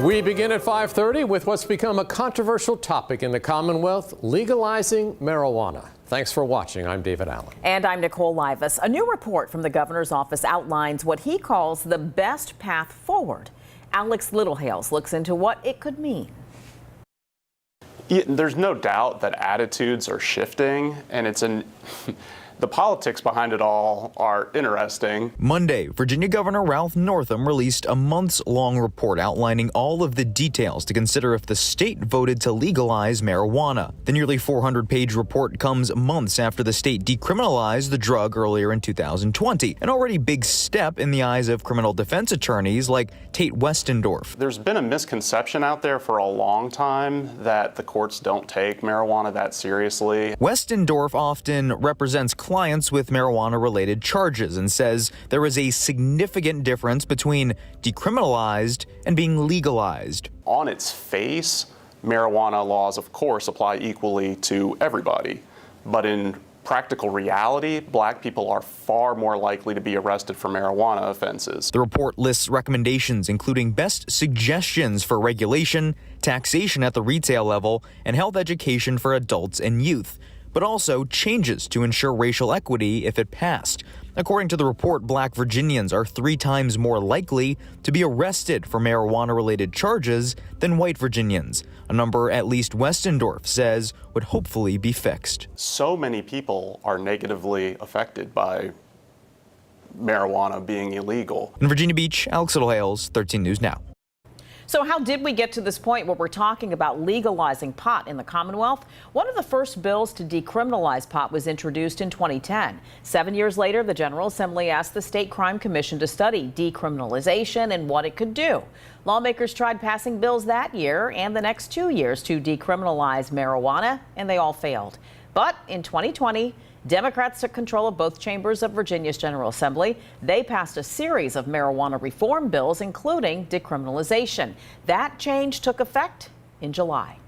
We begin at 5:30 with what's become a controversial topic in the Commonwealth, legalizing marijuana. Thanks for watching. I'm David Allen. And I'm Nicole Livas. A new report from the governor's office outlines what he calls the best path forward. Alex Littlehales looks into what it could mean. There's no doubt that attitudes are shifting, and the politics behind it all are interesting. Monday, Virginia Governor Ralph Northam released a months-long report outlining all of the details to consider if the state voted to legalize marijuana. The nearly 400-page report comes months after the state decriminalized the drug earlier in 2020, an already big step in the eyes of criminal defense attorneys like Tate Westendorf. There's been a misconception out there for a long time that the courts don't take marijuana that seriously. Westendorf often represents clients with marijuana-related charges and says there is a significant difference between decriminalized and being legalized. On its face, marijuana laws, of course, apply equally to everybody. But in practical reality, black people are far more likely to be arrested for marijuana offenses. The report lists recommendations including best suggestions for regulation, taxation at the retail level, and health education for adults and youth, but also changes to ensure racial equity if it passed. According to the report, black Virginians are 3 times more likely to be arrested for marijuana-related charges than white Virginians, a number at least Westendorf says would hopefully be fixed. So many people are negatively affected by marijuana being illegal. In Virginia Beach, Alex Littlehales, 13 News Now. So how did we get to this point where we're talking about legalizing pot in the Commonwealth? One of the first bills to decriminalize pot was introduced in 2010. 7 years later, the General Assembly asked the State Crime Commission to study decriminalization and what it could do. Lawmakers tried passing bills that year and the next 2 years to decriminalize marijuana, and they all failed. But in 2020, Democrats took control of both chambers of Virginia's General Assembly. They passed a series of marijuana reform bills, including decriminalization. That change took effect in July.